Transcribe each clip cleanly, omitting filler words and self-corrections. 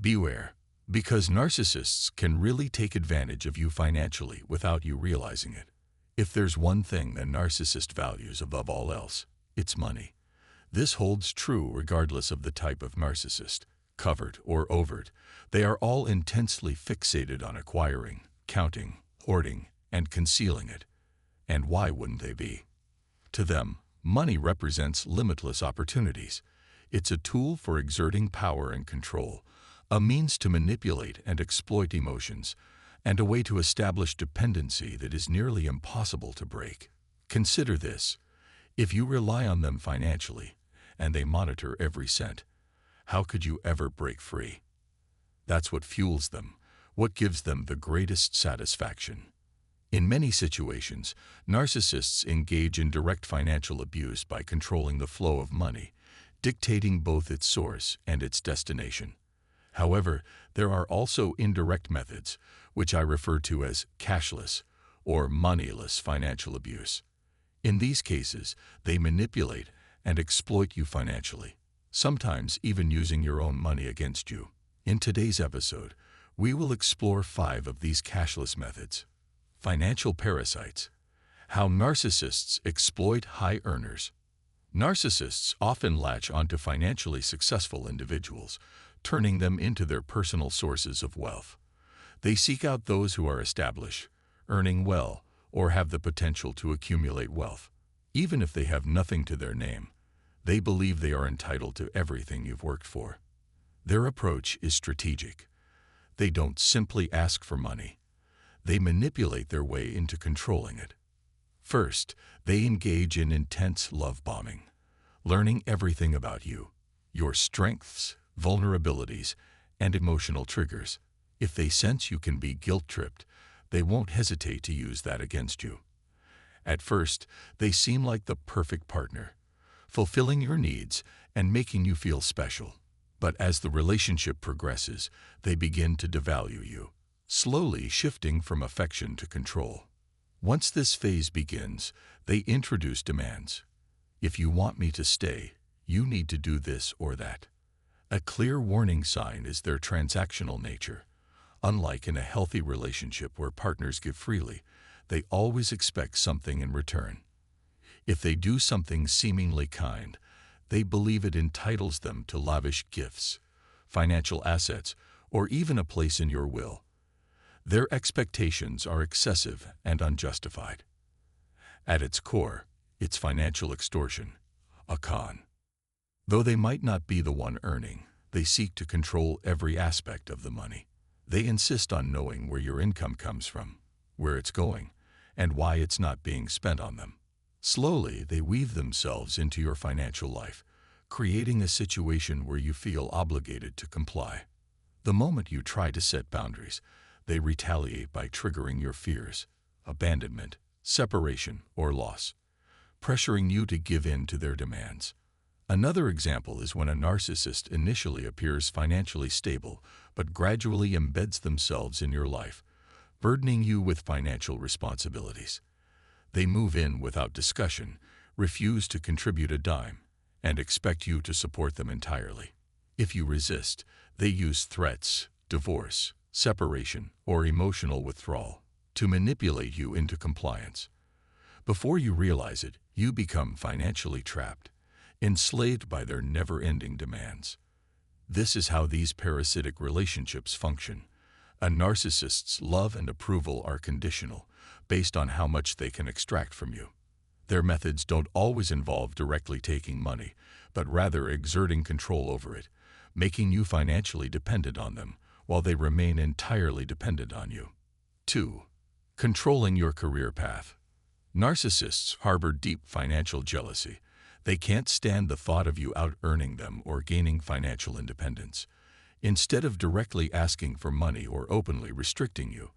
Beware, because narcissists can really take advantage of you financially without you realizing it. If there's one thing a narcissist values above all else, it's money. This holds true regardless of the type of narcissist, covert or overt. They are all intensely fixated on acquiring, counting, hoarding, and concealing it. And why wouldn't they be? To them, money represents limitless opportunities. It's a tool for exerting power and control, a means to manipulate and exploit emotions, and a way to establish dependency that is nearly impossible to break. Consider this: if you rely on them financially, and they monitor every cent, how could you ever break free? That's what fuels them, what gives them the greatest satisfaction. In many situations, narcissists engage in direct financial abuse by controlling the flow of money, dictating both its source and its destination. However, there are also indirect methods, which I refer to as cashless or moneyless financial abuse. In these cases, they manipulate and exploit you financially, sometimes even using your own money against you. In today's episode, we will explore 5 of these cashless methods. Financial parasites: how narcissists exploit high earners. Narcissists often latch onto financially successful individuals, turning them into their personal sources of wealth. They seek out those who are established, earning well, or have the potential to accumulate wealth. Even if they have nothing to their name, they believe they are entitled to everything you've worked for. Their approach is strategic. They don't simply ask for money. They manipulate their way into controlling it. First, they engage in intense love bombing, learning everything about you, your strengths, vulnerabilities, and emotional triggers. If they sense you can be guilt-tripped, they won't hesitate to use that against you. At first, they seem like the perfect partner, fulfilling your needs and making you feel special. But as the relationship progresses, they begin to devalue you, slowly shifting from affection to control. Once this phase begins, they introduce demands. If you want me to stay, you need to do this or that. A clear warning sign is their transactional nature. Unlike in a healthy relationship where partners give freely, they always expect something in return. If they do something seemingly kind, they believe it entitles them to lavish gifts, financial assets, or even a place in your will. Their expectations are excessive and unjustified. At its core, it's financial extortion, a con. Though they might not be the one earning, they seek to control every aspect of the money. They insist on knowing where your income comes from, where it's going, and why it's not being spent on them. Slowly, they weave themselves into your financial life, creating a situation where you feel obligated to comply. The moment you try to set boundaries, they retaliate by triggering your fears, abandonment, separation, or loss, pressuring you to give in to their demands. Another example is when a narcissist initially appears financially stable but gradually embeds themselves in your life, burdening you with financial responsibilities. They move in without discussion, refuse to contribute a dime, and expect you to support them entirely. If you resist, they use threats, divorce, separation, or emotional withdrawal to manipulate you into compliance. Before you realize it, you become financially trapped, enslaved by their never-ending demands. This is how these parasitic relationships function. A narcissist's love and approval are conditional, based on how much they can extract from you. Their methods don't always involve directly taking money, but rather exerting control over it, making you financially dependent on them, while they remain entirely dependent on you. 2. Controlling your career path. Narcissists harbor deep financial jealousy. They can't stand the thought of you out-earning them or gaining financial independence. Instead of directly asking for money or openly restricting you,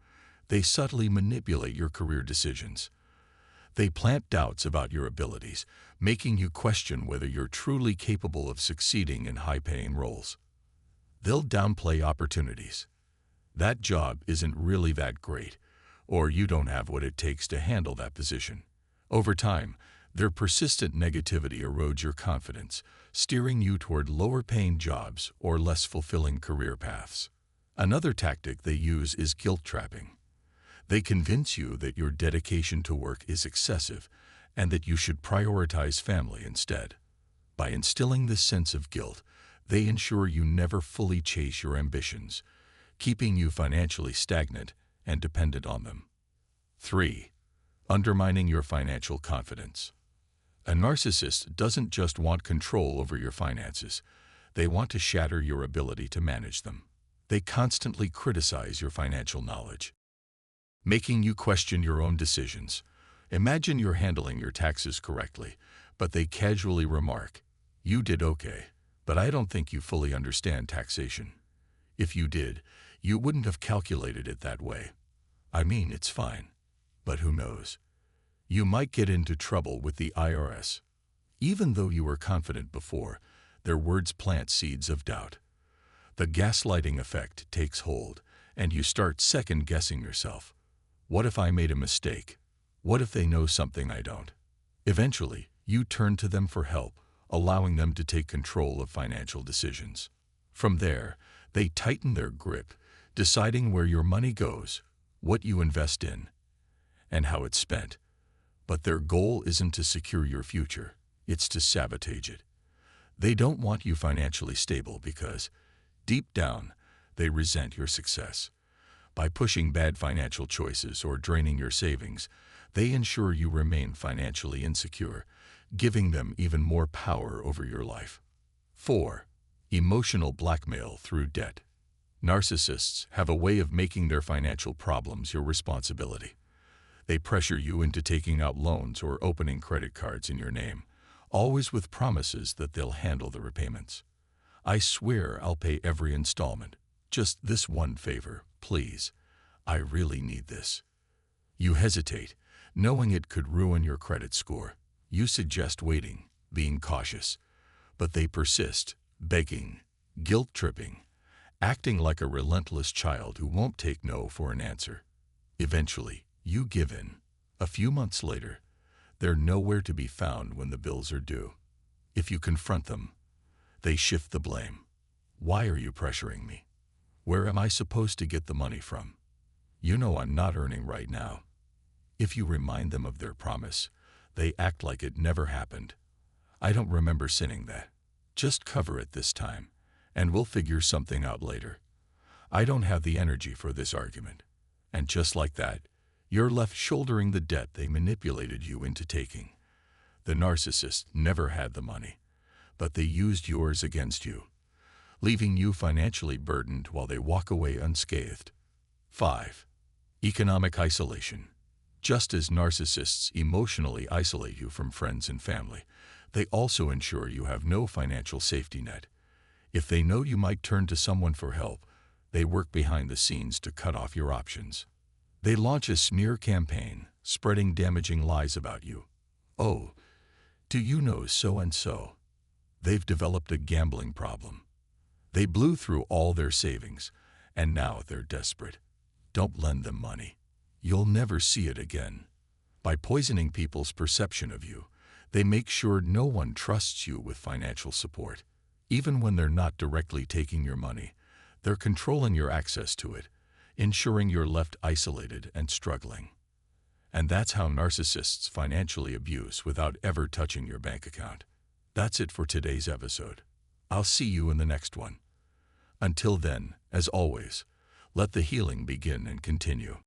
they subtly manipulate your career decisions. They plant doubts about your abilities, making you question whether you're truly capable of succeeding in high-paying roles. They'll downplay opportunities. That job isn't really that great, or you don't have what it takes to handle that position. Over time, Their persistent negativity erodes your confidence, steering you toward lower-paying jobs or less fulfilling career paths. Another tactic they use is guilt trapping. They convince you that your dedication to work is excessive and that you should prioritize family instead. By instilling this sense of guilt, they ensure you never fully chase your ambitions, keeping you financially stagnant and dependent on them. 3. Undermining your financial confidence. A narcissist doesn't just want control over your finances. They want to shatter your ability to manage them. They constantly criticize your financial knowledge, making you question your own decisions. Imagine you're handling your taxes correctly, but they casually remark, "You did okay, but I don't think you fully understand taxation. If you did, you wouldn't have calculated it that way. I mean, it's fine, but who knows? You might get into trouble with the IRS." Even though you were confident before, their words plant seeds of doubt. The gaslighting effect takes hold, and you start second-guessing yourself. What if I made a mistake? What if they know something I don't? Eventually, you turn to them for help, allowing them to take control of financial decisions. From there, they tighten their grip, deciding where your money goes, what you invest in, and how it's spent. But their goal isn't to secure your future, it's to sabotage it. They don't want you financially stable because, deep down, they resent your success. By pushing bad financial choices or draining your savings, they ensure you remain financially insecure, giving them even more power over your life. 4. Emotional blackmail through debt. Narcissists have a way of making their financial problems your responsibility. They pressure you into taking out loans or opening credit cards in your name, always with promises that they'll handle the repayments. "I swear I'll pay every installment. Just this one favor, please. I really need this." You hesitate, knowing it could ruin your credit score. You suggest waiting, being cautious. But they persist, begging, guilt-tripping, acting like a relentless child who won't take no for an answer. Eventually, you give in. A few months later, they're nowhere to be found when the bills are due. If you confront them, they shift the blame. "Why are you pressuring me? Where am I supposed to get the money from? You know I'm not earning right now." If you remind them of their promise, they act like it never happened. "I don't remember saying that. Just cover it this time, and we'll figure something out later. I don't have the energy for this argument." And just like that, you're left shouldering the debt they manipulated you into taking. The narcissist never had the money, but they used yours against you, leaving you financially burdened while they walk away unscathed. 5. Economic isolation. Just as narcissists emotionally isolate you from friends and family, they also ensure you have no financial safety net. If they know you might turn to someone for help, they work behind the scenes to cut off your options. They launch a smear campaign, spreading damaging lies about you. "Oh, do you know so-and-so? They've developed a gambling problem. They blew through all their savings, and now they're desperate. Don't lend them money. You'll never see it again." By poisoning people's perception of you, they make sure no one trusts you with financial support. Even when they're not directly taking your money, they're controlling your access to it, ensuring you're left isolated and struggling. And that's how narcissists financially abuse without ever touching your bank account. That's it for today's episode. I'll see you in the next one. Until then, as always, let the healing begin and continue.